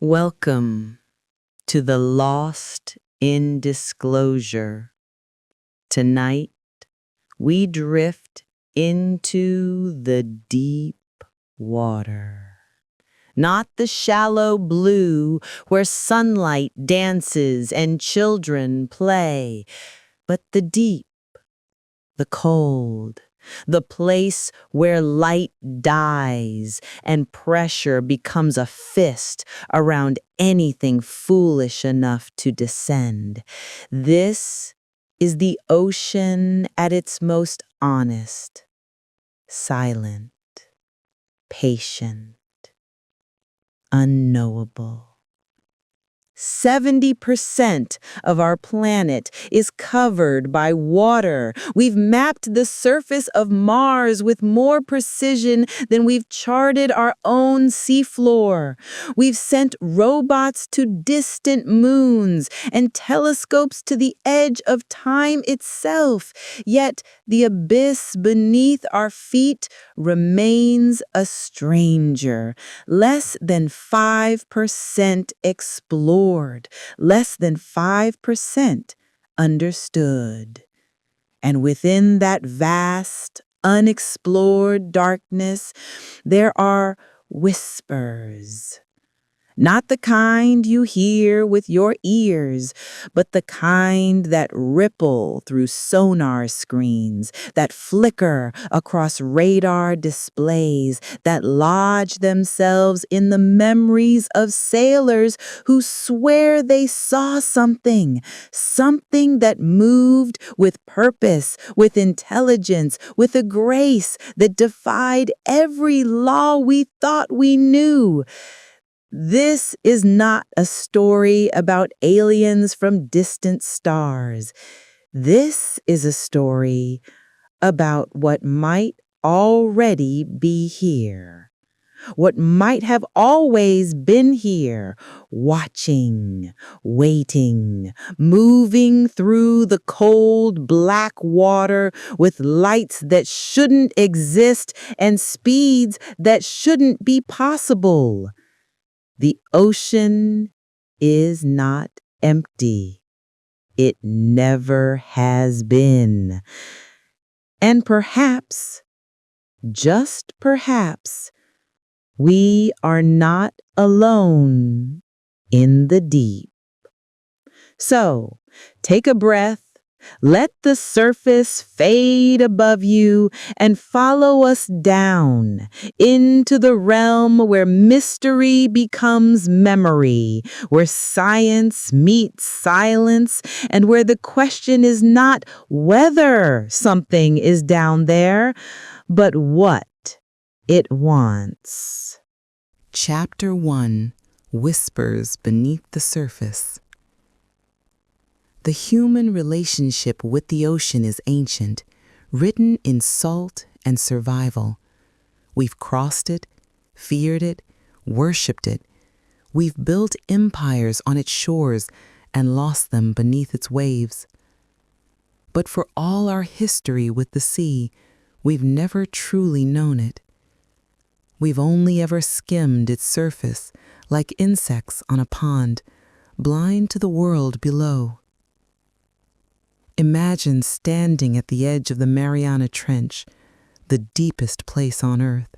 Welcome to the Lost in Disclosure. Tonight, we drift into the deep water. Not the shallow blue where sunlight dances and children play, but the deep, the cold, the place where light dies and pressure becomes a fist around anything foolish enough to descend. This is the ocean at its most honest, silent, patient, unknowable. 70% of our planet is covered by water. We've mapped the surface of Mars with more precision than we've charted our own seafloor. We've sent robots to distant moons and telescopes to the edge of time itself. Yet the abyss beneath our feet remains a stranger. Less than 5% explored. Less than 5% understood. And within that vast, unexplored darkness, there are whispers. Not the kind you hear with your ears, but the kind that ripple through sonar screens, that flicker across radar displays, that lodge themselves in the memories of sailors who swear they saw something that moved with purpose, with intelligence, with a grace that defied every law we thought we knew. This is not a story about aliens from distant stars. This is a story about what might already be here. What might have always been here, watching, waiting, moving through the cold black water with lights that shouldn't exist and speeds that shouldn't be possible. The ocean is not empty. It never has been. And perhaps, just perhaps, we are not alone in the deep. So, take a breath. Let the surface fade above you and follow us down into the realm where mystery becomes memory, where science meets silence, and where the question is not whether something is down there, but what it wants. Chapter 1: Whispers Beneath the Surface. The human relationship with the ocean is ancient, written in salt and survival. We've crossed it, feared it, worshipped it. We've built empires on its shores and lost them beneath its waves. But for all our history with the sea, we've never truly known it. We've only ever skimmed its surface like insects on a pond, blind to the world below. Imagine standing at the edge of the Mariana Trench, the deepest place on Earth,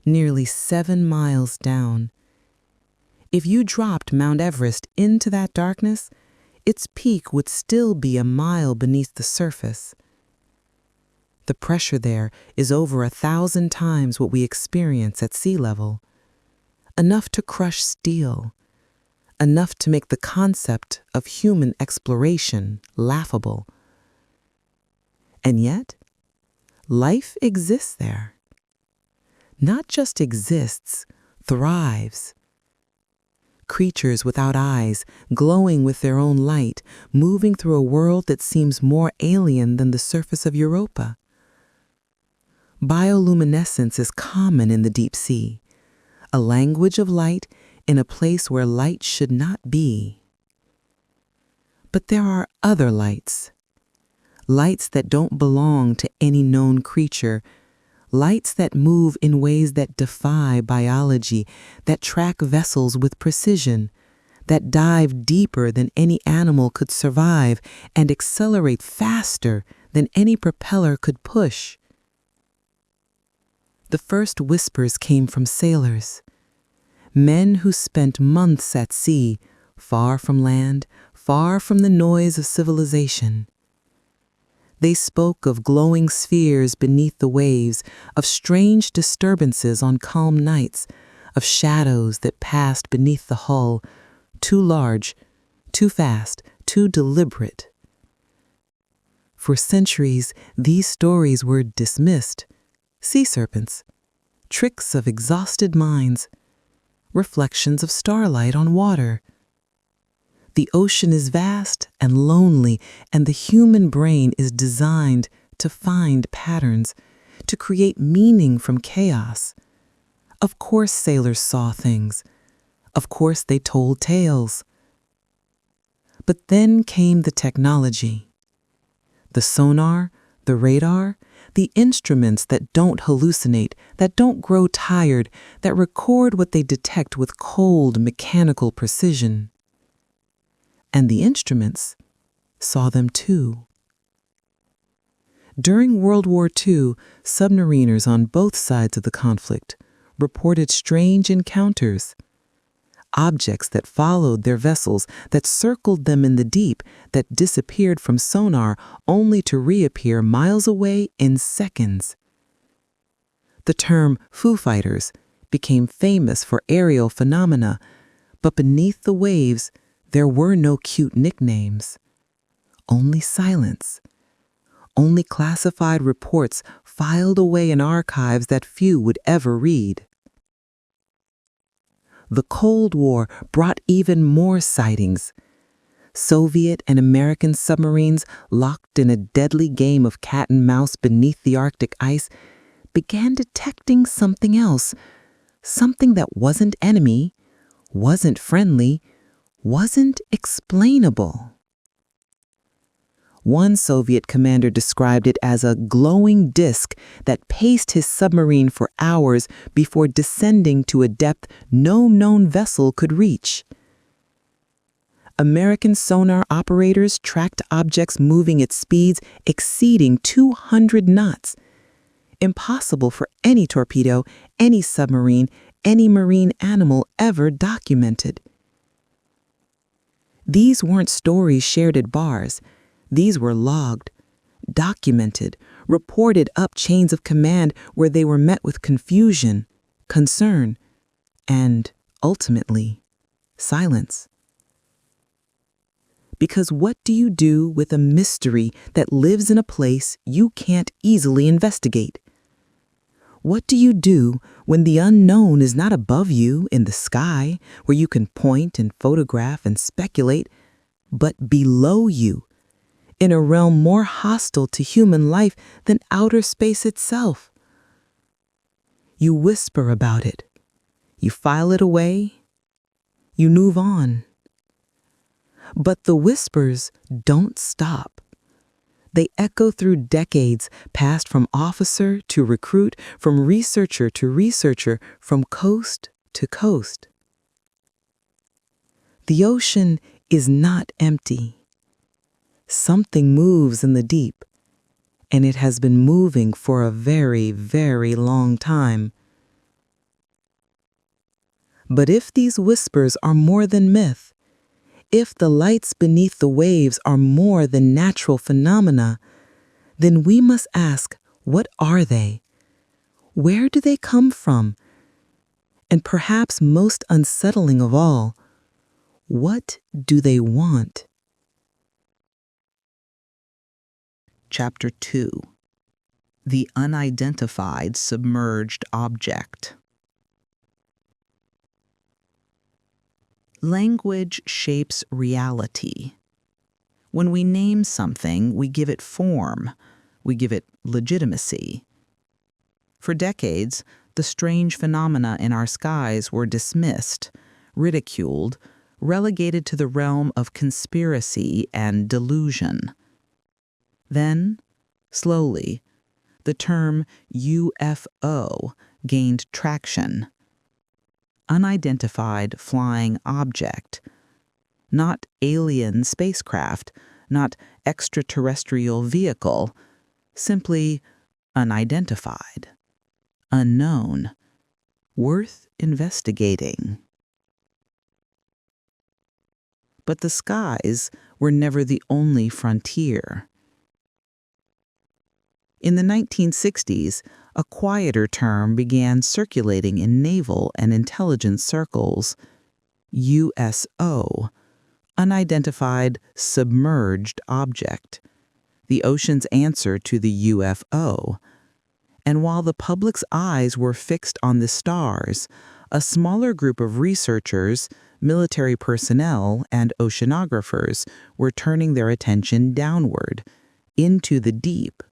nearly 7 miles down. If you dropped Mount Everest into that darkness, its peak would still be a mile beneath the surface. The pressure there is over 1,000 times what we experience at sea level, enough to crush steel, enough to make the concept of human exploration laughable. And yet, life exists there. Not just exists, thrives. Creatures without eyes, glowing with their own light, moving through a world that seems more alien than the surface of Europa. Bioluminescence is common in the deep sea, a language of light in a place where light should not be. But there are other lights, lights that don't belong to any known creature, lights that move in ways that defy biology, that track vessels with precision, that dive deeper than any animal could survive and accelerate faster than any propeller could push. The first whispers came from sailors, men who spent months at sea, far from land, far from the noise of civilization. They spoke of glowing spheres beneath the waves, of strange disturbances on calm nights, of shadows that passed beneath the hull, too large, too fast, too deliberate. For centuries, these stories were dismissed. Sea serpents, tricks of exhausted minds, reflections of starlight on water. The ocean is vast and lonely, and the human brain is designed to find patterns, to create meaning from chaos. Of course sailors saw things. Of course they told tales. But then came the technology. The sonar, the radar, the instruments that don't hallucinate, that don't grow tired, that record what they detect with cold, mechanical precision. And the instruments saw them too. During World War II, submariners on both sides of the conflict reported strange encounters. Objects that followed their vessels, that circled them in the deep, that disappeared from sonar only to reappear miles away in seconds. The term Foo Fighters became famous for aerial phenomena, but beneath the waves, there were no cute nicknames. Only silence. Only classified reports filed away in archives that few would ever read. The Cold War brought even more sightings. Soviet and American submarines, locked in a deadly game of cat and mouse beneath the Arctic ice, began detecting something else, something that wasn't enemy, wasn't friendly, wasn't explainable. One Soviet commander described it as a glowing disk that paced his submarine for hours before descending to a depth no known vessel could reach. American sonar operators tracked objects moving at speeds exceeding 200 knots. Impossible for any torpedo, any submarine, any marine animal ever documented. These weren't stories shared at bars. These were logged, documented, reported up chains of command where they were met with confusion, concern, and, ultimately, silence. Because what do you do with a mystery that lives in a place you can't easily investigate? What do you do when the unknown is not above you in the sky, where you can point and photograph and speculate, but below you, in a realm more hostile to human life than outer space itself? You whisper about it. You file it away. You move on. But the whispers don't stop. They echo through decades, passed from officer to recruit, from researcher to researcher, from coast to coast. The ocean is not empty. Something moves in the deep, and it has been moving for a very, very long time. But if these whispers are more than myth, if the lights beneath the waves are more than natural phenomena, then we must ask, what are they? Where do they come from? And perhaps most unsettling of all, what do they want? Chapter 2. The Unidentified Submerged Object. Language shapes reality. When we name something, we give it form, we give it legitimacy. For decades, the strange phenomena in our skies were dismissed, ridiculed, relegated to the realm of conspiracy and delusion. Then, slowly, the term UFO gained traction. Unidentified flying object. Not alien spacecraft, not extraterrestrial vehicle, simply unidentified, unknown, worth investigating. But the skies were never the only frontier. In the 1960s, a quieter term began circulating in naval and intelligence circles: USO, unidentified submerged object, the ocean's answer to the UFO. And while the public's eyes were fixed on the stars, a smaller group of researchers, military personnel, and oceanographers were turning their attention downward, into the deep.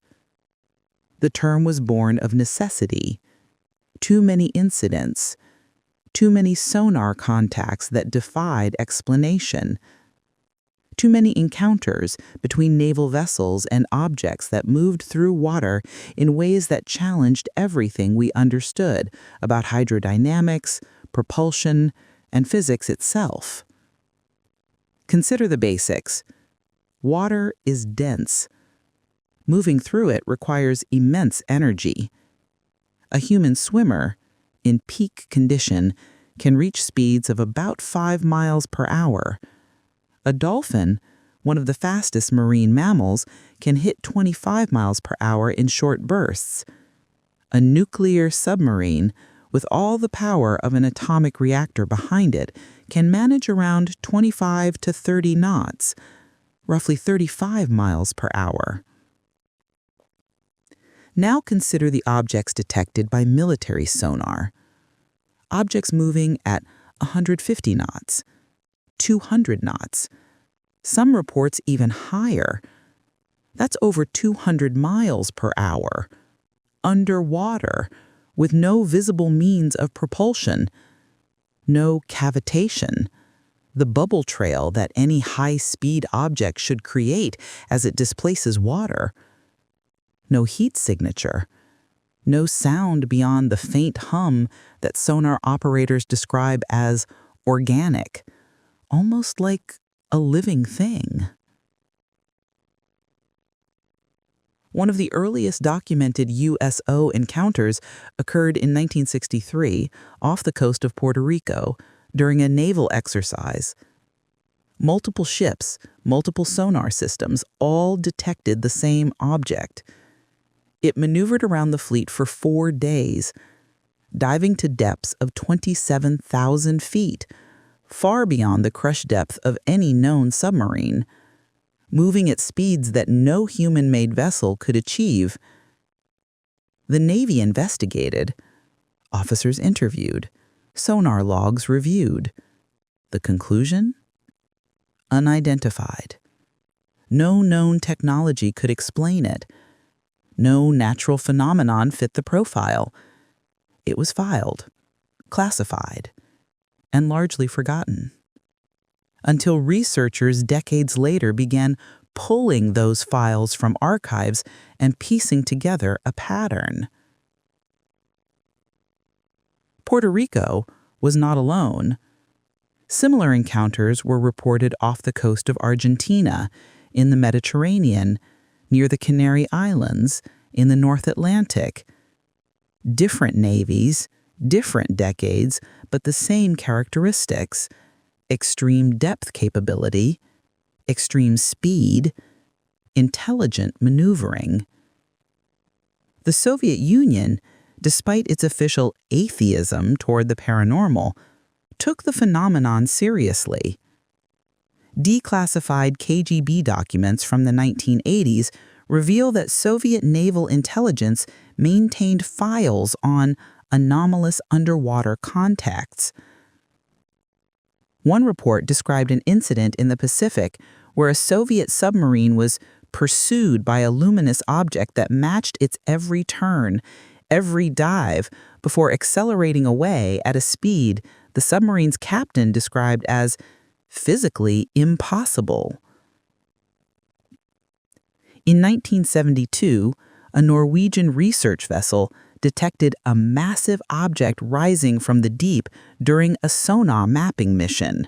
The term was born of necessity. Too many incidents, too many sonar contacts that defied explanation, too many encounters between naval vessels and objects that moved through water in ways that challenged everything we understood about hydrodynamics, propulsion, and physics itself. Consider the basics. Water is dense. Moving through it requires immense energy. A human swimmer, in peak condition, can reach speeds of about 5 miles per hour. A dolphin, one of the fastest marine mammals, can hit 25 miles per hour in short bursts. A nuclear submarine, with all the power of an atomic reactor behind it, can manage around 25 to 30 knots, roughly 35 miles per hour. Now consider the objects detected by military sonar. Objects moving at 150 knots, 200 knots. Some reports even higher. That's over 200 miles per hour. Underwater, with no visible means of propulsion. No cavitation, the bubble trail that any high-speed object should create as it displaces water. No heat signature. No sound beyond the faint hum that sonar operators describe as organic, almost like a living thing. One of the earliest documented USO encounters occurred in 1963 off the coast of Puerto Rico during a naval exercise. Multiple ships, multiple sonar systems, all detected the same object. It maneuvered around the fleet for 4 days, diving to depths of 27,000 feet, far beyond the crush depth of any known submarine, moving at speeds that no human-made vessel could achieve. The Navy investigated, officers interviewed, sonar logs reviewed. The conclusion? Unidentified. No known technology could explain it. No natural phenomenon fit the profile. It was filed, classified, and largely forgotten. Until researchers decades later began pulling those files from archives and piecing together a pattern. Puerto Rico was not alone. Similar encounters were reported off the coast of Argentina, in the Mediterranean, near the Canary Islands, in the North Atlantic. Different navies, different decades, but the same characteristics: extreme depth capability, extreme speed, intelligent maneuvering. The Soviet Union, despite its official atheism toward the paranormal, took the phenomenon seriously. Declassified KGB documents from the 1980s reveal that Soviet naval intelligence maintained files on anomalous underwater contacts. One report described an incident in the Pacific where a Soviet submarine was pursued by a luminous object that matched its every turn, every dive, before accelerating away at a speed the submarine's captain described as physically impossible. In 1972, a Norwegian research vessel detected a massive object rising from the deep during a sonar mapping mission.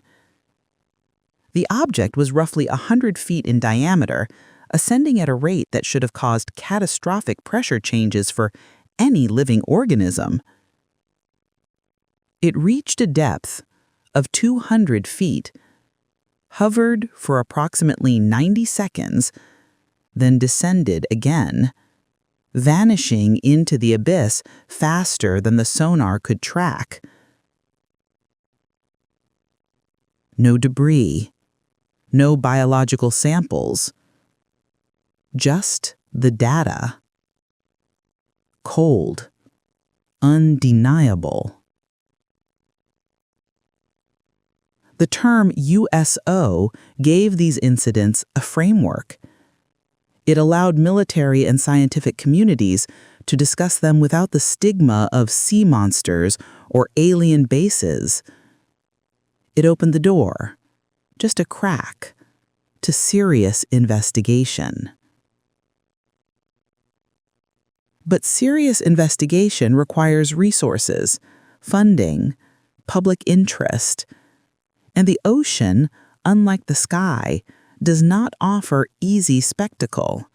The object was roughly 100 feet in diameter, ascending at a rate that should have caused catastrophic pressure changes for any living organism. It reached a depth of 200 feet, hovered for approximately 90 seconds, then descended again, vanishing into the abyss faster than the sonar could track. No debris, no biological samples, just the data. Cold, undeniable. The term USO gave these incidents a framework. It allowed military and scientific communities to discuss them without the stigma of sea monsters or alien bases. It opened the door, just a crack, to serious investigation. But serious investigation requires resources, funding, public interest, and the ocean, unlike the sky, does not offer easy spectacle.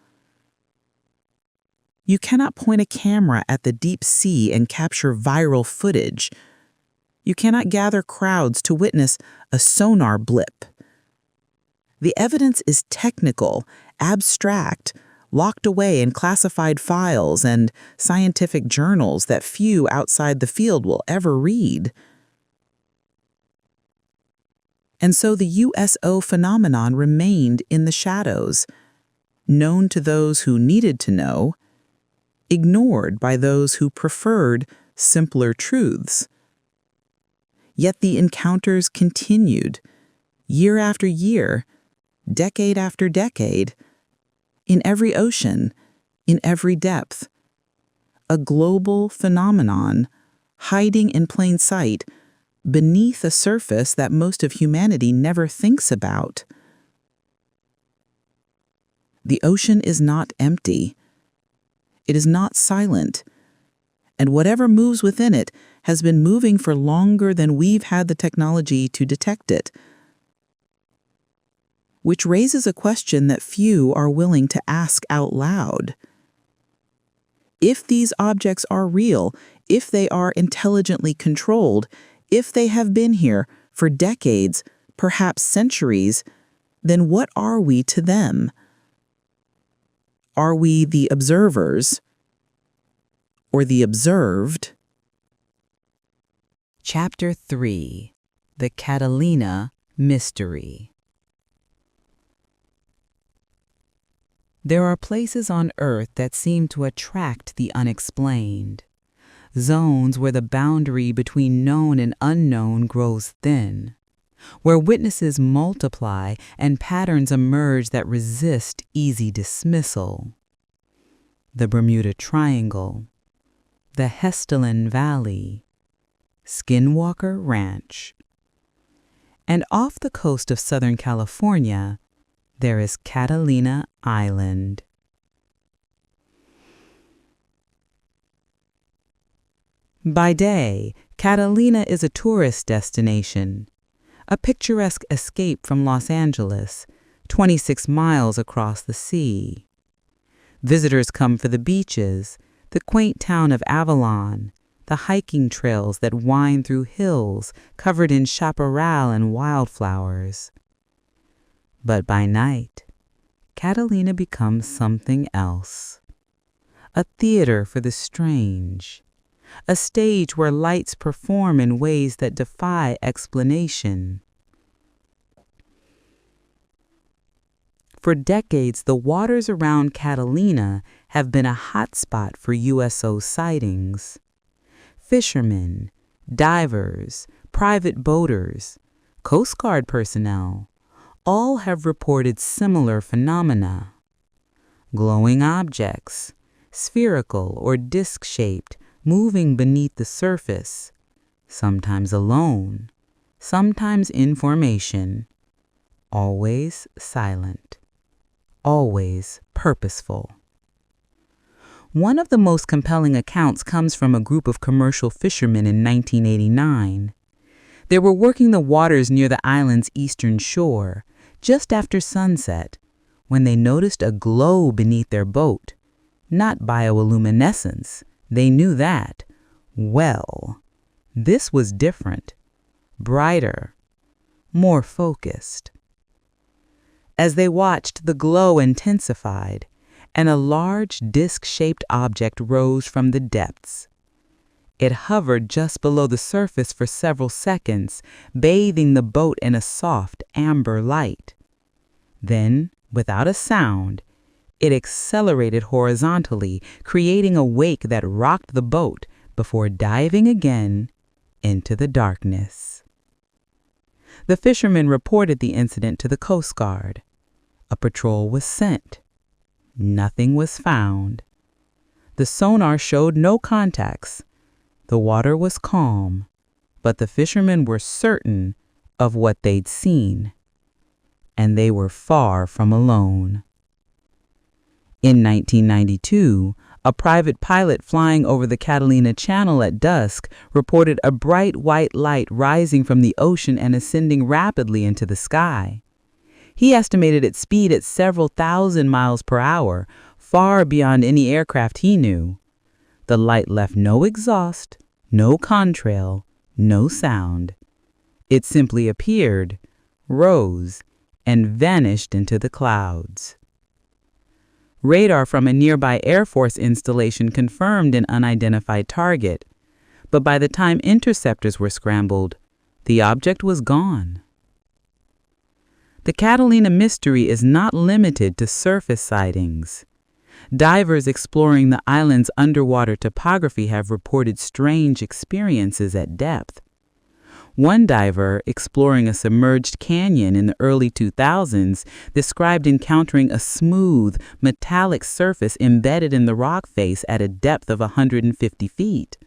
You cannot point a camera at the deep sea and capture viral footage. You cannot gather crowds to witness a sonar blip. The evidence is technical, abstract, locked away in classified files and scientific journals that few outside the field will ever read. And so the USO phenomenon remained in the shadows, known to those who needed to know, ignored by those who preferred simpler truths. Yet the encounters continued, year after year, decade after decade, in every ocean, in every depth. A global phenomenon, hiding in plain sight, beneath a surface that most of humanity never thinks about. The ocean is not empty. It is not silent. And whatever moves within it has been moving for longer than we've had the technology to detect it. Which raises a question that few are willing to ask out loud. If these objects are real, if they are intelligently controlled, if they have been here for decades, perhaps centuries, then what are we to them? Are we the observers or the observed? Chapter 3: The Catalina Mystery. There are places on Earth that seem to attract the unexplained. Zones where the boundary between known and unknown grows thin, where witnesses multiply and patterns emerge that resist easy dismissal. The Bermuda Triangle, the Hessdalen Valley, Skinwalker Ranch. And off the coast of Southern California, there is Catalina Island. By day, Catalina is a tourist destination, a picturesque escape from Los Angeles, 26 miles across the sea. Visitors come for the beaches, the quaint town of Avalon, the hiking trails that wind through hills covered in chaparral and wildflowers. But by night, Catalina becomes something else. A theater for the strange. A stage where lights perform in ways that defy explanation. For decades, the waters around Catalina have been a hotspot for USO sightings. Fishermen, divers, private boaters, Coast Guard personnel, all have reported similar phenomena. Glowing objects, spherical or disc-shaped, moving beneath the surface, sometimes alone, sometimes in formation, always silent, always purposeful. One of the most compelling accounts comes from a group of commercial fishermen in 1989. They were working the waters near the island's eastern shore, just after sunset, when they noticed a glow beneath their boat. Not bioluminescence, they knew that. Well, this was different, brighter, more focused. As they watched, the glow intensified, and a large disc-shaped object rose from the depths. It hovered just below the surface for several seconds, bathing the boat in a soft amber light. Then, without a sound, it accelerated horizontally, creating a wake that rocked the boat before diving again into the darkness. The fishermen reported the incident to the Coast Guard. A patrol was sent. Nothing was found. The sonar showed no contacts. The water was calm, but the fishermen were certain of what they'd seen. And they were far from alone. In 1992, a private pilot flying over the Catalina Channel at dusk reported a bright white light rising from the ocean and ascending rapidly into the sky. He estimated its speed at several thousand miles per hour, far beyond any aircraft he knew. The light left no exhaust, no contrail, no sound. It simply appeared, rose, and vanished into the clouds. Radar from a nearby Air Force installation confirmed an unidentified target, but by the time interceptors were scrambled, the object was gone. The Catalina mystery is not limited to surface sightings. Divers exploring the island's underwater topography have reported strange experiences at depth. One diver, exploring a submerged canyon in the early 2000s, described encountering a smooth, metallic surface embedded in the rock face at a depth of 150 feet.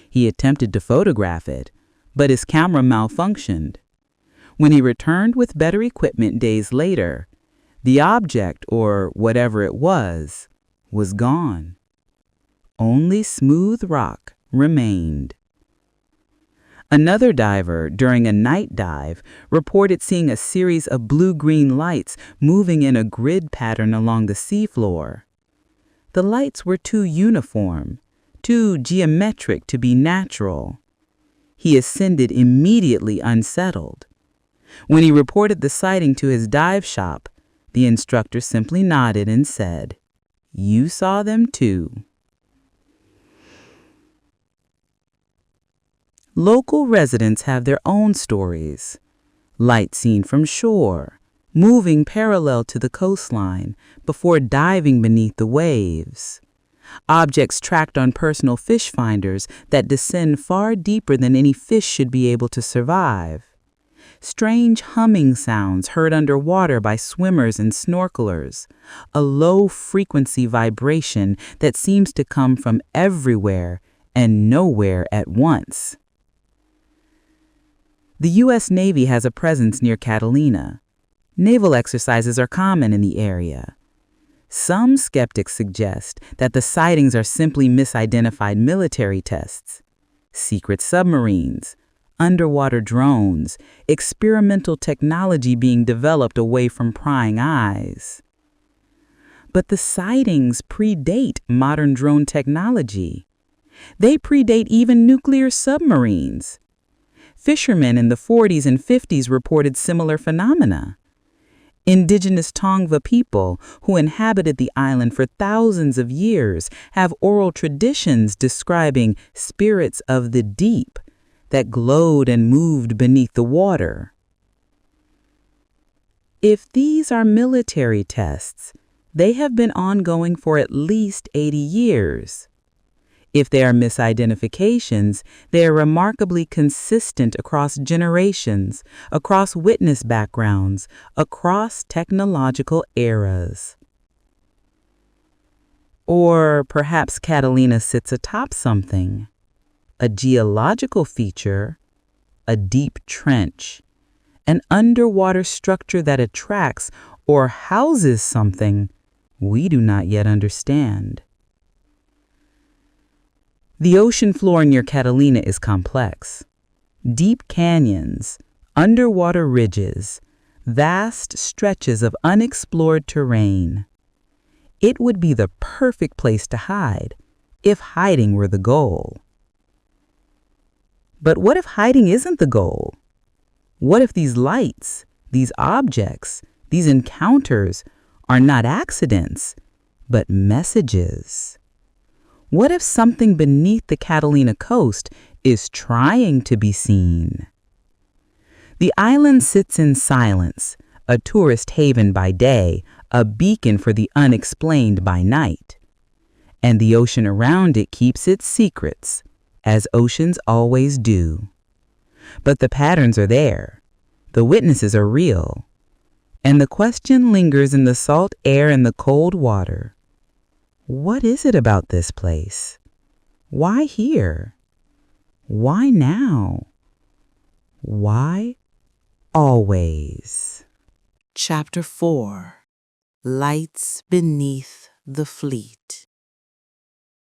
He attempted to photograph it, but his camera malfunctioned. When he returned with better equipment days later, the object, or whatever it was gone. Only smooth rock remained. Another diver, during a night dive, reported seeing a series of blue-green lights moving in a grid pattern along the seafloor. The lights were too uniform, too geometric to be natural. He ascended immediately unsettled. When he reported the sighting to his dive shop, the instructor simply nodded and said, "You saw them too." Local residents have their own stories. Light seen from shore, moving parallel to the coastline before diving beneath the waves. Objects tracked on personal fish finders that descend far deeper than any fish should be able to survive. Strange humming sounds heard underwater by swimmers and snorkelers, a low-frequency vibration that seems to come from everywhere and nowhere at once. The U.S. Navy has a presence near Catalina. Naval exercises are common in the area. Some skeptics suggest that the sightings are simply misidentified military tests. Secret submarines, underwater drones, experimental technology being developed away from prying eyes. But the sightings predate modern drone technology. They predate even nuclear submarines. Fishermen in the 40s and 50s reported similar phenomena. Indigenous Tongva people who inhabited the island for thousands of years have oral traditions describing spirits of the deep that glowed and moved beneath the water. If these are military tests, they have been ongoing for at least 80 years. If they are misidentifications, they are remarkably consistent across generations, across witness backgrounds, across technological eras. Or perhaps Catalina sits atop something. A geological feature, a deep trench, an underwater structure that attracts or houses something we do not yet understand. The ocean floor near Catalina is complex. Deep canyons, underwater ridges, vast stretches of unexplored terrain. It would be the perfect place to hide, if hiding were the goal. But what if hiding isn't the goal? What if these lights, these objects, these encounters are not accidents, but messages? What if something beneath the Catalina coast is trying to be seen? The island sits in silence, a tourist haven by day, a beacon for the unexplained by night. And the ocean around it keeps its secrets, as oceans always do. But the patterns are there, the witnesses are real, and the question lingers in the salt air and the cold water. What is it about this place? Why here? Why now? Why always? Chapter 4. Lights Beneath the Fleet.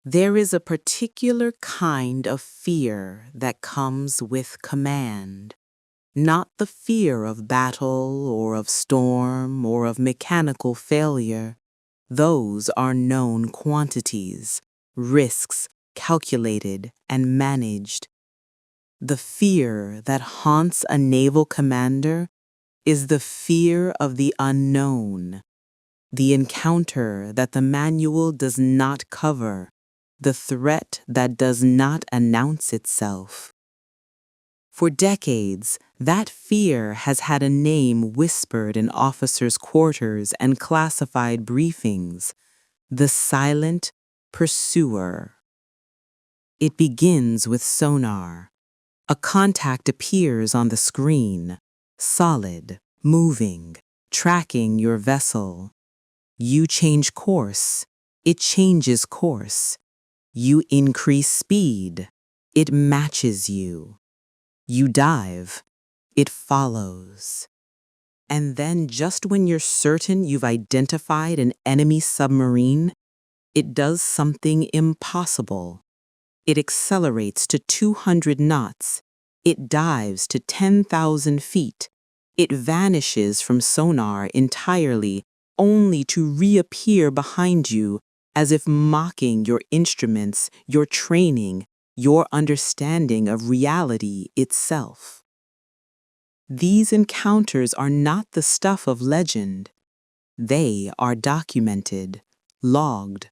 There is a particular kind of fear that comes with command, not the fear of battle or of storm or of mechanical failure. Those are known quantities, risks calculated and managed. The fear that haunts a naval commander is the fear of the unknown, the encounter that the manual does not cover, the threat that does not announce itself. For decades, that fear has had a name whispered in officers' quarters and classified briefings: the silent pursuer. It begins with sonar. A contact appears on the screen, solid, moving, tracking your vessel. You change course, it changes course. You increase speed, it matches you. You dive, it follows. And then just when you're certain you've identified an enemy submarine, it does something impossible. It accelerates to 200 knots. It dives to 10,000 feet. It vanishes from sonar entirely, only to reappear behind you as if mocking your instruments, your training, your understanding of reality itself. These encounters are not the stuff of legend. They are documented, logged,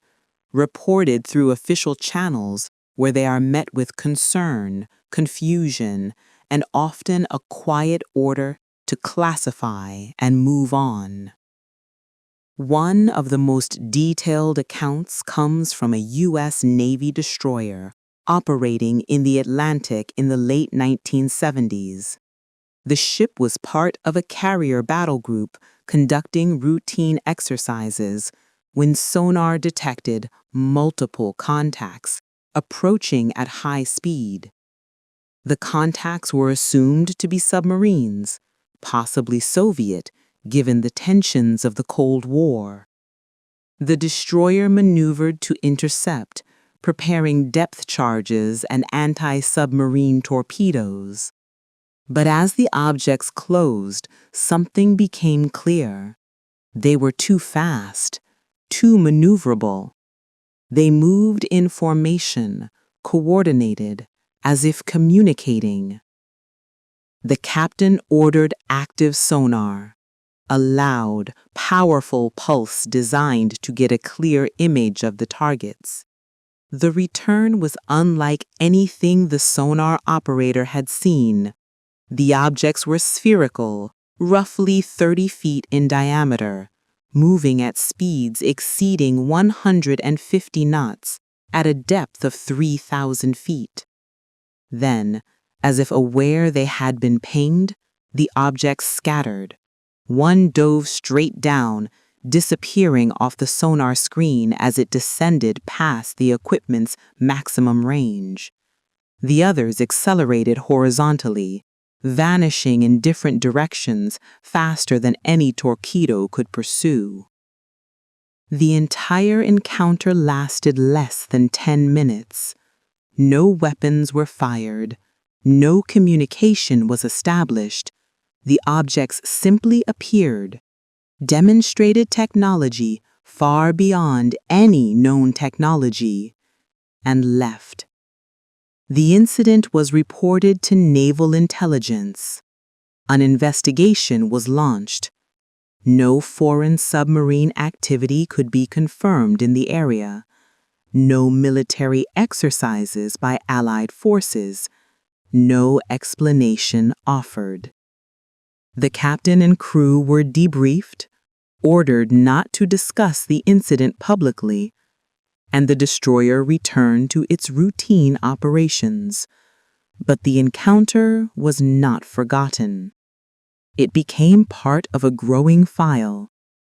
reported through official channels where they are met with concern, confusion, and often a quiet order to classify and move on. One of the most detailed accounts comes from a U.S. Navy destroyer operating in the Atlantic in the late 1970s. The ship was part of a carrier battle group conducting routine exercises when sonar detected multiple contacts approaching at high speed. The contacts were assumed to be submarines, possibly Soviet, given the tensions of the Cold War. The destroyer maneuvered to intercept, preparing depth charges and anti-submarine torpedoes. But as the objects closed, something became clear. They were too fast, too maneuverable. They moved in formation, coordinated, as if communicating. The captain ordered active sonar, a loud, powerful pulse designed to get a clear image of the targets. The return was unlike anything the sonar operator had seen. The objects were spherical, roughly 30 feet in diameter, moving at speeds exceeding 150 knots at a depth of 3,000 feet. Then, as if aware they had been pinged, the objects scattered. One dove straight down, disappearing off the sonar screen as it descended past the equipment's maximum range. The others accelerated horizontally, vanishing in different directions faster than any torpedo could pursue. The entire encounter lasted less than 10 minutes. No weapons were fired. No communication was established. The objects simply appeared, demonstrated technology far beyond any known technology, and left. The incident was reported to naval intelligence. An investigation was launched. No foreign submarine activity could be confirmed in the area. No military exercises by Allied forces. No explanation offered. The captain and crew were debriefed, ordered not to discuss the incident publicly, and the destroyer returned to its routine operations. But the encounter was not forgotten. It became part of a growing file,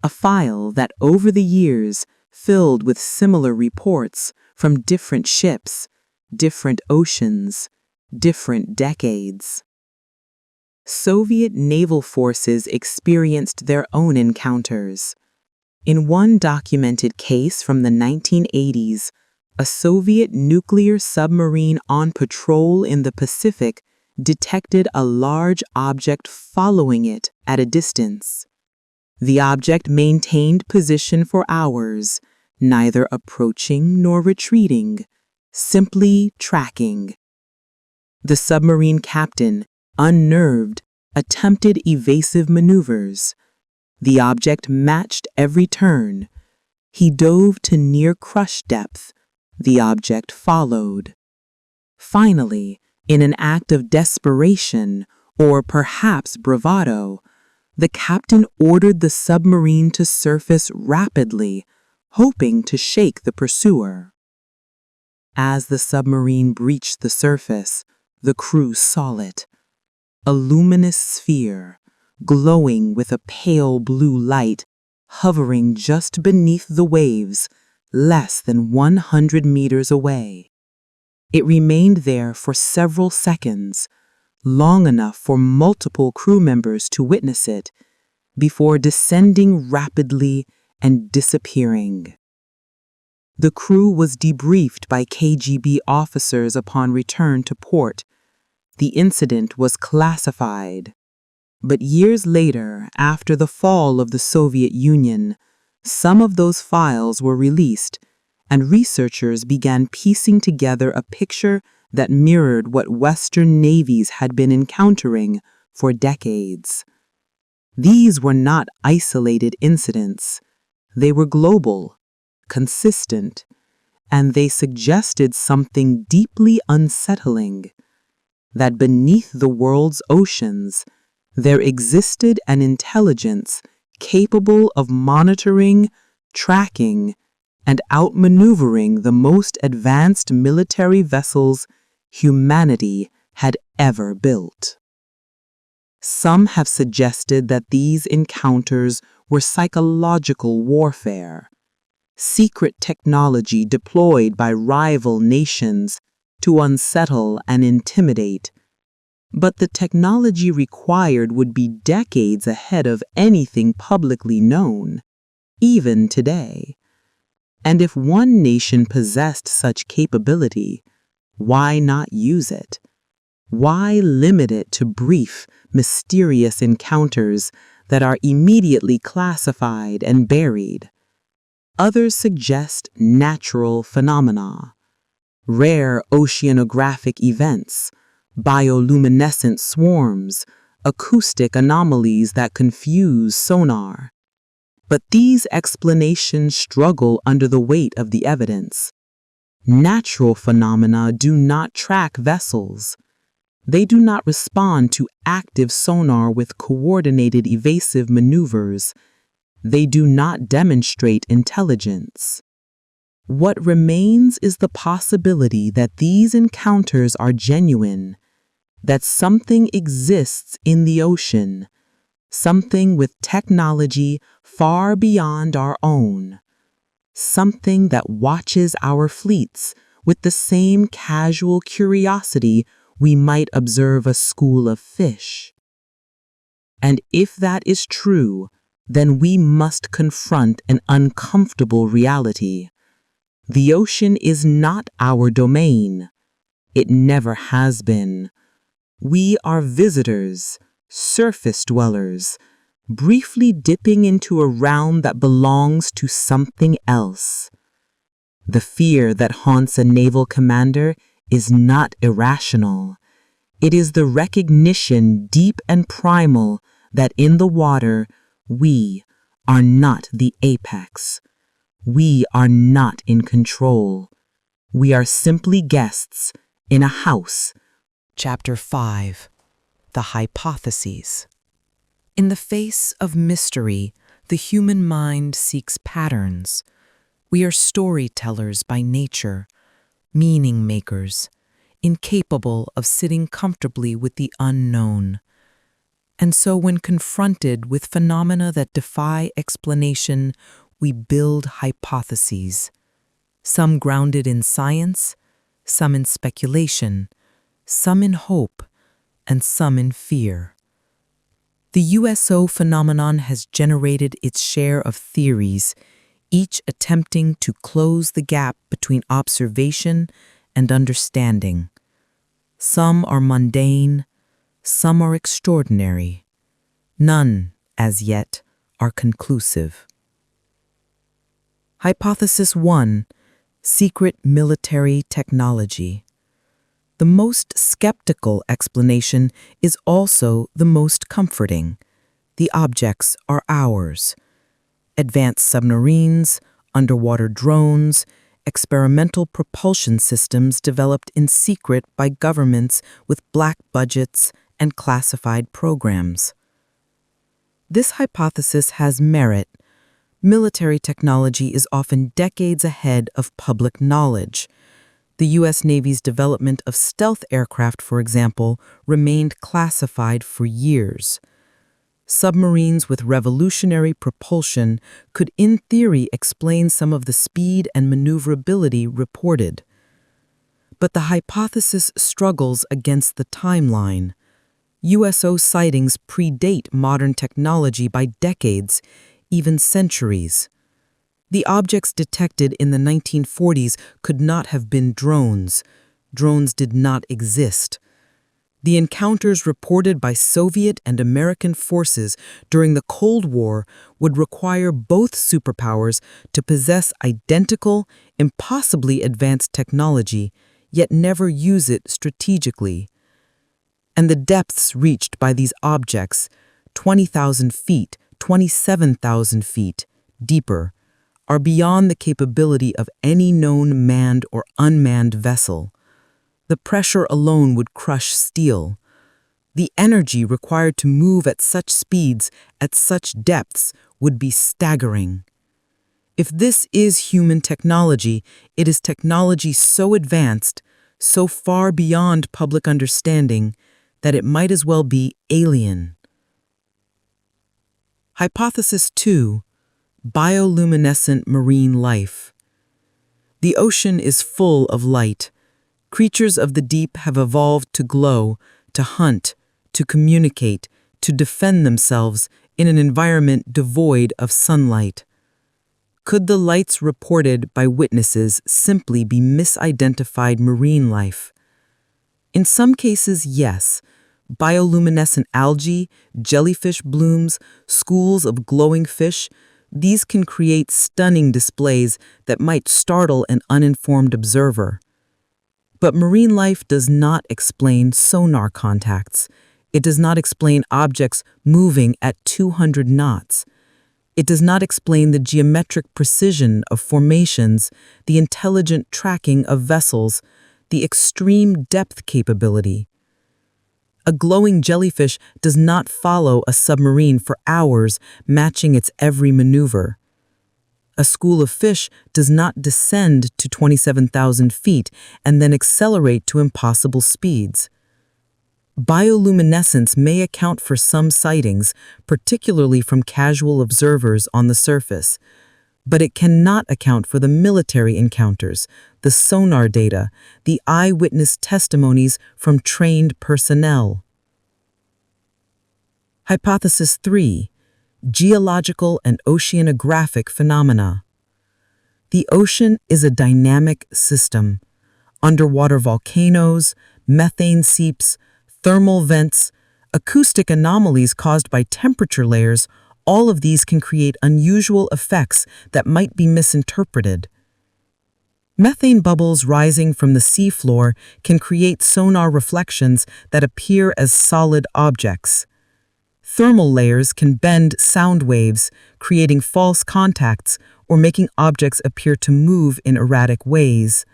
a file that over the years filled with similar reports from different ships, different oceans, different decades. Soviet naval forces experienced their own encounters. In one documented case from the 1980s, a Soviet nuclear submarine on patrol in the Pacific detected a large object following it at a distance. The object maintained position for hours, neither approaching nor retreating, simply tracking. The submarine captain, unnerved, attempted evasive maneuvers. The object matched every turn. He dove to near crush depth. The object followed. Finally, in an act of desperation, or perhaps bravado, the captain ordered the submarine to surface rapidly, hoping to shake the pursuer. As the submarine breached the surface, the crew saw it. A luminous sphere, glowing with a pale blue light, hovering just beneath the waves, less than 100 meters away. It remained there for several seconds, long enough for multiple crew members to witness it, before descending rapidly and disappearing. The crew was debriefed by KGB officers upon return to port. The incident was classified. But years later, after the fall of the Soviet Union, some of those files were released, and researchers began piecing together a picture that mirrored what Western navies had been encountering for decades. These were not isolated incidents. They were global, consistent, and they suggested something deeply unsettling, that beneath the world's oceans, there existed an intelligence capable of monitoring, tracking, and outmaneuvering the most advanced military vessels humanity had ever built. Some have suggested that these encounters were psychological warfare, secret technology deployed by rival nations to unsettle and intimidate. But the technology required would be decades ahead of anything publicly known, even today. And if one nation possessed such capability, why not use it? Why limit it to brief, mysterious encounters that are immediately classified and buried? Others suggest natural phenomena, rare oceanographic events, bioluminescent swarms, acoustic anomalies that confuse sonar. But these explanations struggle under the weight of the evidence. Natural phenomena do not track vessels. They do not respond to active sonar with coordinated evasive maneuvers. They do not demonstrate intelligence. What remains is the possibility that these encounters are genuine, that something exists in the ocean, something with technology far beyond our own, something that watches our fleets with the same casual curiosity we might observe a school of fish. And if that is true, then we must confront an uncomfortable reality. The ocean is not our domain. It never has been. We are visitors, surface dwellers, briefly dipping into a realm that belongs to something else. The fear that haunts a naval commander is not irrational. It is the recognition, deep and primal, that in the water we are not the apex. We are not in control. We are simply guests in a house. Chapter 5. The Hypotheses. In the face of mystery, the human mind seeks patterns. We are storytellers by nature, meaning makers, incapable of sitting comfortably with the unknown. And so when confronted with phenomena that defy explanation, we build hypotheses, some grounded in science, some in speculation, some in hope, and some in fear. The USO phenomenon has generated its share of theories, each attempting to close the gap between observation and understanding. Some are mundane, some are extraordinary. None, as yet, are conclusive. Hypothesis 1. Secret military technology. The most skeptical explanation is also the most comforting. The objects are ours. Advanced submarines, underwater drones, experimental propulsion systems developed in secret by governments with black budgets and classified programs. This hypothesis has merit. Military technology is often decades ahead of public knowledge. The U.S. Navy's development of stealth aircraft, for example, remained classified for years. Submarines with revolutionary propulsion could in theory explain some of the speed and maneuverability reported. But the hypothesis struggles against the timeline. USO sightings predate modern technology by decades, even centuries. The objects detected in the 1940s could not have been drones. Drones did not exist. The encounters reported by Soviet and American forces during the Cold War would require both superpowers to possess identical, impossibly advanced technology, yet never use it strategically. And the depths reached by these objects, 20,000 feet, 27,000 feet, deeper, are beyond the capability of any known manned or unmanned vessel. The pressure alone would crush steel. The energy required to move at such speeds, at such depths, would be staggering. If this is human technology, it is technology so advanced, so far beyond public understanding, that it might as well be alien. Hypothesis 2. Bioluminescent marine life. The ocean is full of light. Creatures of the deep have evolved to glow, to hunt, to communicate, to defend themselves in an environment devoid of sunlight. Could the lights reported by witnesses simply be misidentified marine life? In some cases, yes. Bioluminescent algae, jellyfish blooms, schools of glowing fish, these can create stunning displays that might startle an uninformed observer. But marine life does not explain sonar contacts. It does not explain objects moving at 200 knots. It does not explain the geometric precision of formations, the intelligent tracking of vessels, the extreme depth capability. A glowing jellyfish does not follow a submarine for hours, matching its every maneuver. A school of fish does not descend to 27,000 feet and then accelerate to impossible speeds. Bioluminescence may account for some sightings, particularly from casual observers on the surface, but it cannot account for the military encounters, the sonar data, the eyewitness testimonies from trained personnel. Hypothesis 3. Geological and oceanographic phenomena. The ocean is a dynamic system. underwater volcanoes, methane seeps, thermal vents, acoustic anomalies caused by temperature layers. All of these can create unusual effects that might be misinterpreted. Methane bubbles rising from the seafloor can create sonar reflections that appear as solid objects. Thermal layers can bend sound waves, creating false contacts or making objects appear to move in erratic ways.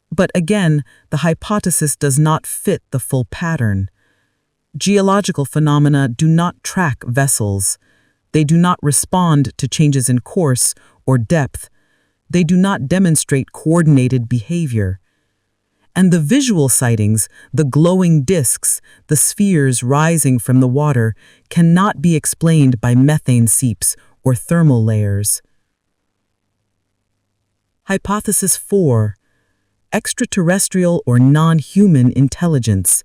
But again, the hypothesis does not fit the full pattern. Geological phenomena do not track vessels. They do not respond to changes in course or depth. They do not demonstrate coordinated behavior. And the visual sightings, the glowing disks, the spheres rising from the water, cannot be explained by methane seeps or thermal layers. Hypothesis 4. Extraterrestrial or non-human intelligence.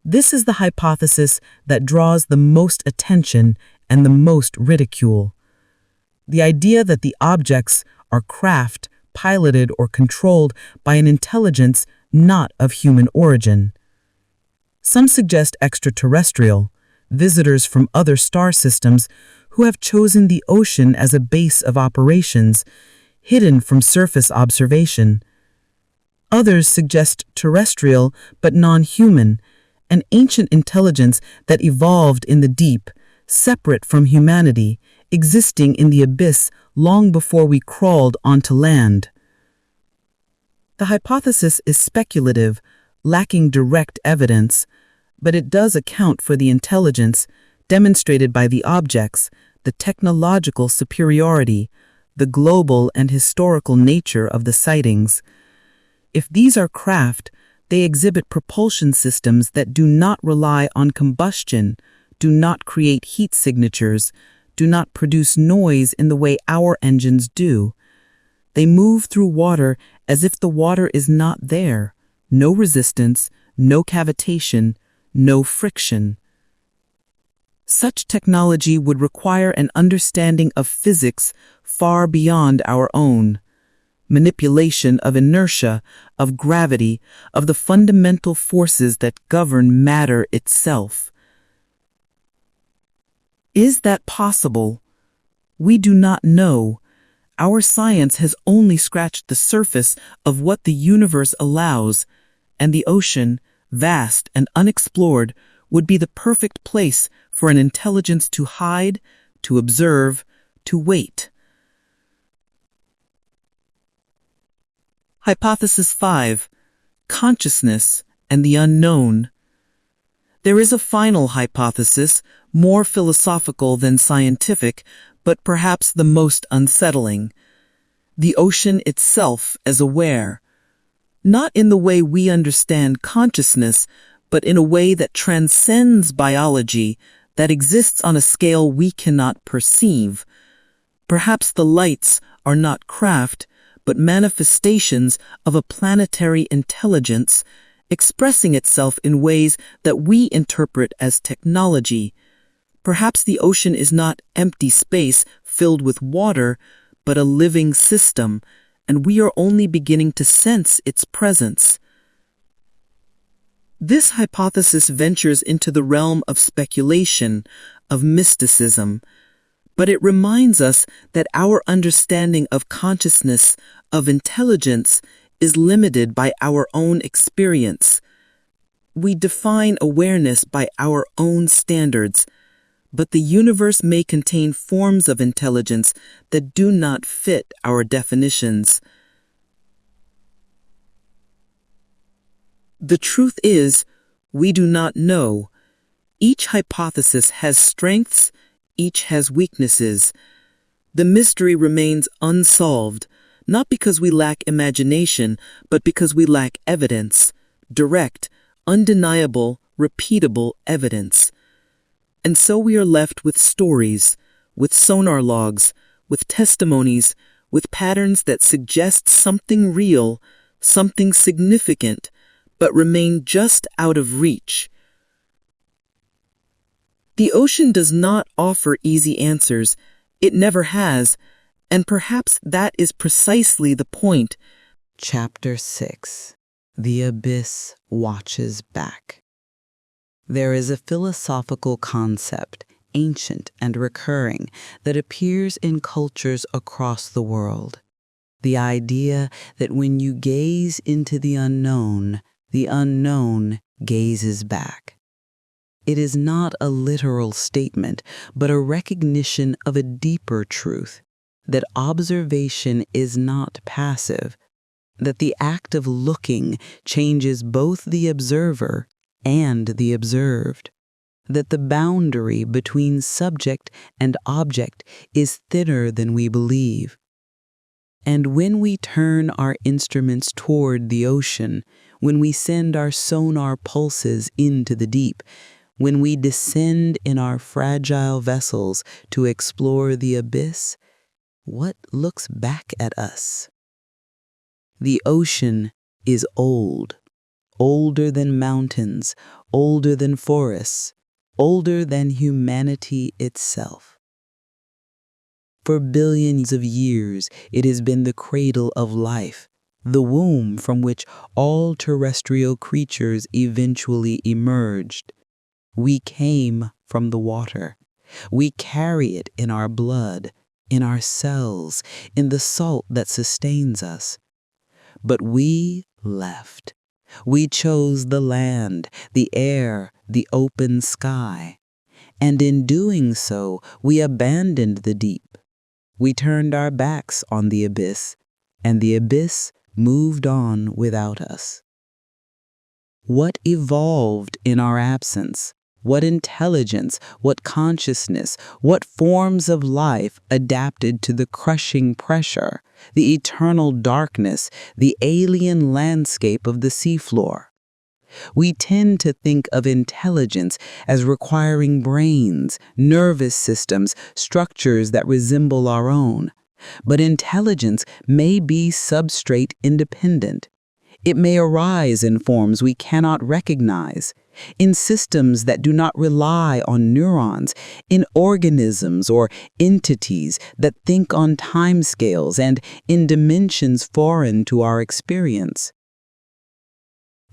This is the hypothesis that draws the most attention and the most ridicule. The idea that the objects are craft piloted or controlled by an intelligence not of human origin. Some suggest extraterrestrial, visitors from other star systems who have chosen the ocean as a base of operations, hidden from surface observation. Others suggest terrestrial but non-human, an ancient intelligence that evolved in the deep, separate from humanity, existing in the abyss long before we crawled onto land. The hypothesis is speculative, lacking direct evidence, but it does account for the intelligence demonstrated by the objects, the technological superiority, the global and historical nature of the sightings. If these are craft, they exhibit propulsion systems that do not rely on combustion, do not create heat signatures, do not produce noise in the way our engines do. They move through water as if the water is not there. No resistance, no cavitation, no friction. Such technology would require an understanding of physics far beyond our own. Manipulation of inertia, of gravity, of the fundamental forces that govern matter itself. Is that possible? We do not know. Our science has only scratched the surface of what the universe allows, and the ocean, vast and unexplored, would be the perfect place for an intelligence to hide, to observe, to wait. Hypothesis 5. Consciousness and the unknown. There is a final hypothesis, more philosophical than scientific, but perhaps the most unsettling. The ocean itself as aware. Not in the way we understand consciousness, but in a way that transcends biology, that exists on a scale we cannot perceive. Perhaps the lights are not craft, but manifestations of a planetary intelligence, expressing itself in ways that we interpret as technology. Perhaps the ocean is not empty space filled with water, but a living system, and we are only beginning to sense its presence. This hypothesis ventures into the realm of speculation, of mysticism, but it reminds us that our understanding of consciousness, of intelligence, is limited by our own experience. We define awareness by our own standards, but the universe may contain forms of intelligence that do not fit our definitions. The truth is, we do not know. Each hypothesis has strengths, each has weaknesses. The mystery remains unsolved, not because we lack imagination, but because we lack evidence, direct, undeniable, repeatable evidence. And so we are left with stories, with sonar logs, with testimonies, with patterns that suggest something real, something significant, but remain just out of reach. The ocean does not offer easy answers. It never has, and perhaps that is precisely the point. Chapter 6. The Abyss Watches Back. There is a philosophical concept, ancient and recurring, that appears in cultures across the world. The idea that when you gaze into the unknown gazes back. It is not a literal statement, but a recognition of a deeper truth, that observation is not passive, that the act of looking changes both the observer and the observed, that the boundary between subject and object is thinner than we believe. And when we turn our instruments toward the ocean, when we send our sonar pulses into the deep, when we descend in our fragile vessels to explore the abyss, what looks back at us? The ocean is old, older than mountains, older than forests, older than humanity itself. For billions of years, it has been the cradle of life, the womb from which all terrestrial creatures eventually emerged. We came from the water. We carry it in our blood, in our cells, in the salt that sustains us. But we left. We chose the land, the air, the open sky. And in doing so, we abandoned the deep. We turned our backs on the abyss, and the abyss moved on without us. What evolved in our absence? What intelligence, what consciousness, what forms of life adapted to the crushing pressure, the eternal darkness, the alien landscape of the seafloor? We tend to think of intelligence as requiring brains, nervous systems, structures that resemble our own. But intelligence may be substrate independent. It may arise in forms we cannot recognize, in systems that do not rely on neurons, in organisms or entities that think on timescales and in dimensions foreign to our experience.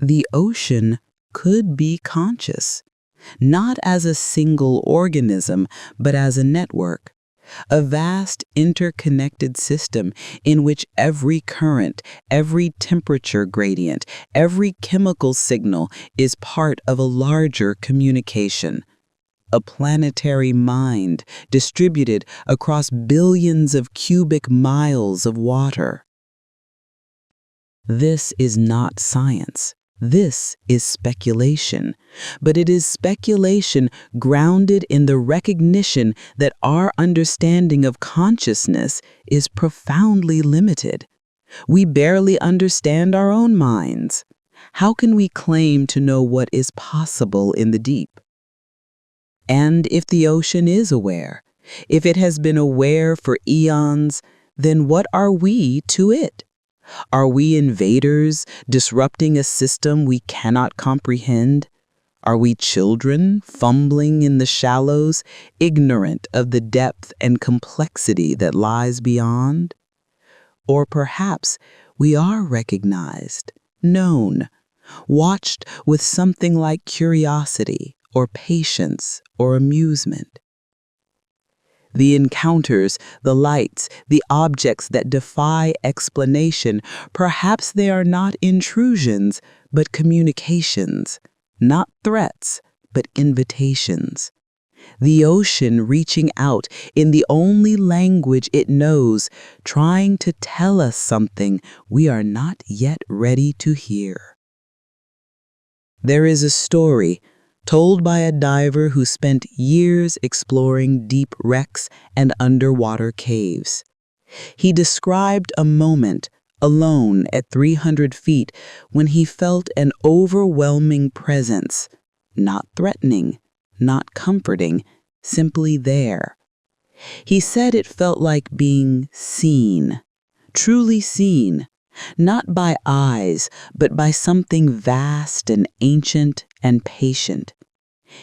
The ocean could be conscious, not as a single organism, but as a network. A vast interconnected system in which every current, every temperature gradient, every chemical signal is part of a larger communication. A planetary mind distributed across billions of cubic miles of water. This is not science. This is speculation, but it is speculation grounded in the recognition that our understanding of consciousness is profoundly limited. We barely understand our own minds. How can we claim to know what is possible in the deep? And if the ocean is aware, if it has been aware for eons, then what are we to it? Are we invaders, disrupting a system we cannot comprehend? Are we children, fumbling in the shallows, ignorant of the depth and complexity that lies beyond? Or perhaps we are recognized, known, watched with something like curiosity or patience or amusement. The encounters, the lights, the objects that defy explanation, perhaps they are not intrusions, but communications, not threats, but invitations. The ocean reaching out in the only language it knows, trying to tell us something we are not yet ready to hear. There is a story told by a diver who spent years exploring deep wrecks and underwater caves. He described a moment, alone at 300 feet, when he felt an overwhelming presence, not threatening, not comforting, simply there. He said it felt like being seen, truly seen, not by eyes, but by something vast and ancient and patient.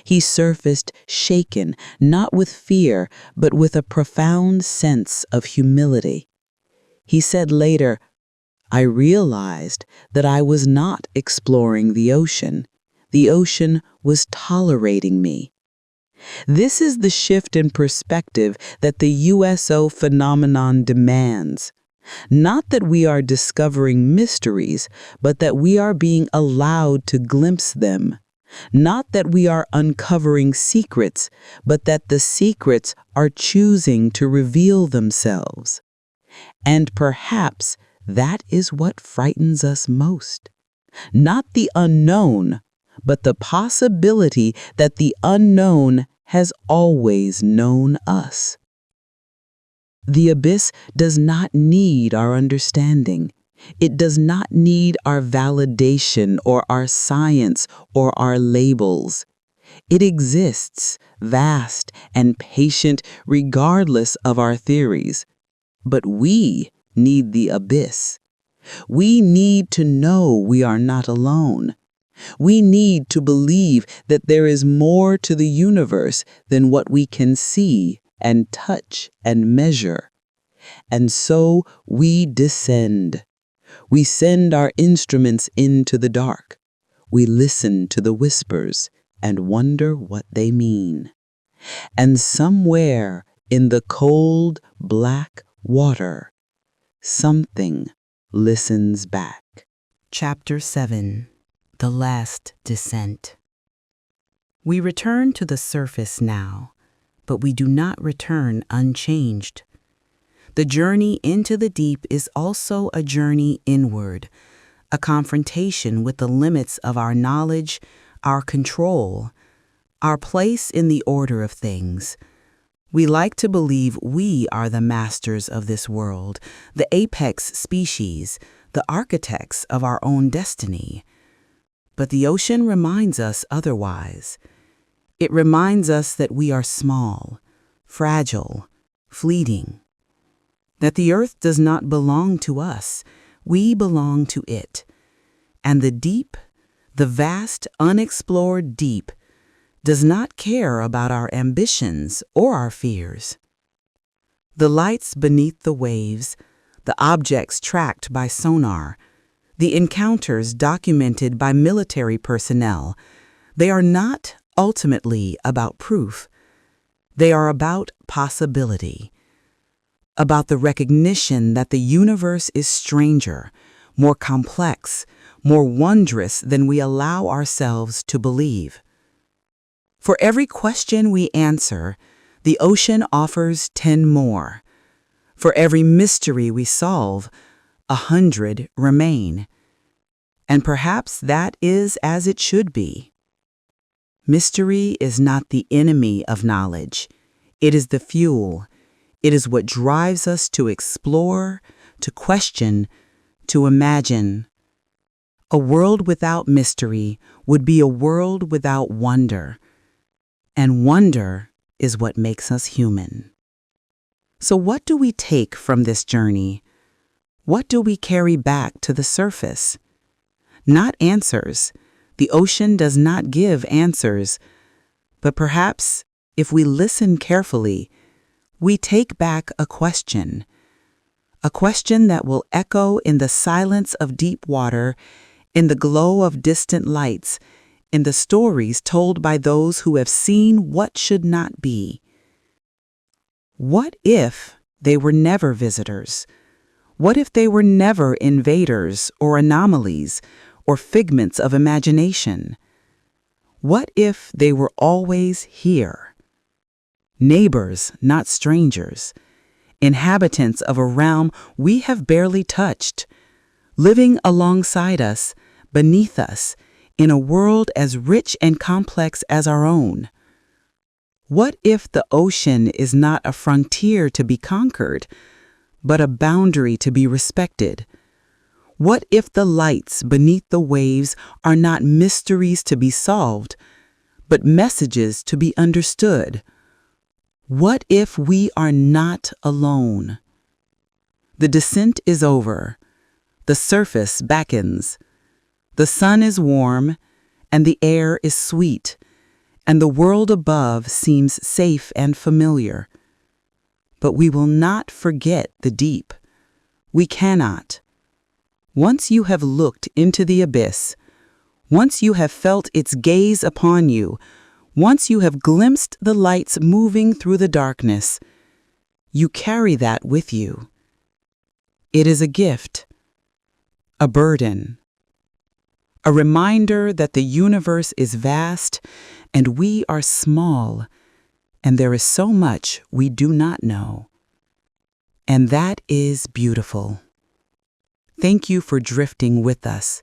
He surfaced shaken, not with fear, but with a profound sense of humility. He said later, I realized that I was not exploring the ocean. The ocean was tolerating me. This is the shift in perspective that the USO phenomenon demands. Not that we are discovering mysteries, but that we are being allowed to glimpse them. Not that we are uncovering secrets, but that the secrets are choosing to reveal themselves. And perhaps that is what frightens us most. Not the unknown, but the possibility that the unknown has always known us. The abyss does not need our understanding. It does not need our validation or our science or our labels. It exists, vast and patient regardless of our theories. But we need the abyss. We need to know we are not alone. We need to believe that there is more to the universe than what we can see and touch and measure. And so we descend. We send our instruments into the dark. We listen to the whispers and wonder what they mean. And somewhere in the cold, black water, something listens back. Chapter 7. The Last Descent. We return to the surface now, but we do not return unchanged. The journey into the deep is also a journey inward, a confrontation with the limits of our knowledge, our control, our place in the order of things. We like to believe we are the masters of this world, the apex species, the architects of our own destiny. But the ocean reminds us otherwise. It reminds us that we are small, fragile, fleeting. That the earth does not belong to us, we belong to it. And the deep, the vast, unexplored deep, does not care about our ambitions or our fears. The lights beneath the waves, the objects tracked by sonar, the encounters documented by military personnel, they are not ultimately about proof. They are about possibility, about the recognition that the universe is stranger, more complex, more wondrous than we allow ourselves to believe. For every question we answer, the ocean offers 10 more. For every mystery we solve, 100 remain. And perhaps that is as it should be. Mystery is not the enemy of knowledge. It is the fuel. It is what drives us to explore, to question, to imagine. A world without mystery would be a world without wonder. And wonder is what makes us human. So what do we take from this journey? What do we carry back to the surface? Not answers. The ocean does not give answers. But perhaps, if we listen carefully, we take back a question that will echo in the silence of deep water, in the glow of distant lights, in the stories told by those who have seen what should not be. What if they were never visitors? What if they were never invaders or anomalies or figments of imagination? What if they were always here? Neighbors, not strangers, inhabitants of a realm we have barely touched, living alongside us, beneath us, in a world as rich and complex as our own. What if the ocean is not a frontier to be conquered, but a boundary to be respected? What if the lights beneath the waves are not mysteries to be solved, but messages to be understood? What if we are not alone? The descent is over. The surface beckons. The sun is warm, and the air is sweet, and the world above seems safe and familiar. But we will not forget the deep. We cannot. Once you have looked into the abyss, once you have felt its gaze upon you, once you have glimpsed the lights moving through the darkness, you carry that with you. It is a gift, a burden, a reminder that the universe is vast and we are small, and there is so much we do not know. And that is beautiful. Thank you for drifting with us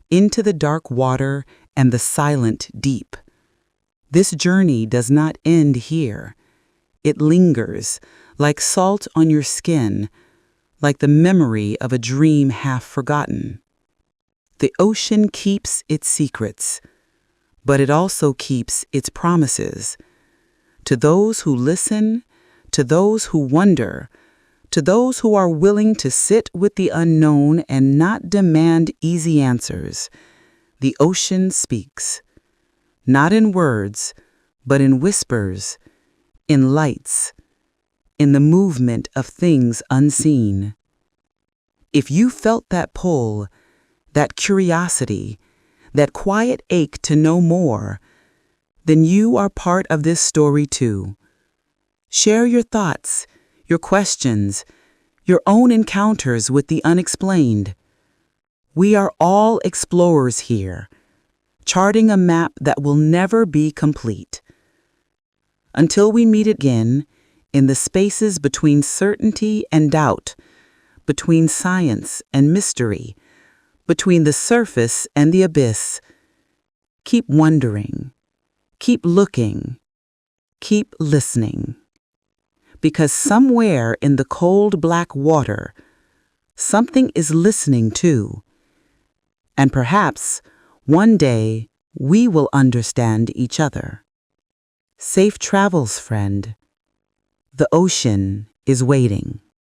into the dark water and the silent deep. This journey does not end here. It lingers, like salt on your skin, like the memory of a dream half forgotten. The ocean keeps its secrets, but it also keeps its promises. To those who listen, to those who wonder, to those who are willing to sit with the unknown and not demand easy answers, the ocean speaks. Not in words, but in whispers, in lights, in the movement of things unseen. If you felt that pull, that curiosity, that quiet ache to know more, then you are part of this story too. Share your thoughts, your questions, your own encounters with the unexplained. We are all explorers here, charting a map that will never be complete. Until we meet again, in the spaces between certainty and doubt, between science and mystery, between the surface and the abyss, keep wondering, keep looking, keep listening. Because somewhere in the cold black water, something is listening too. And perhaps one day we will understand each other. Safe travels, friend. The ocean is waiting.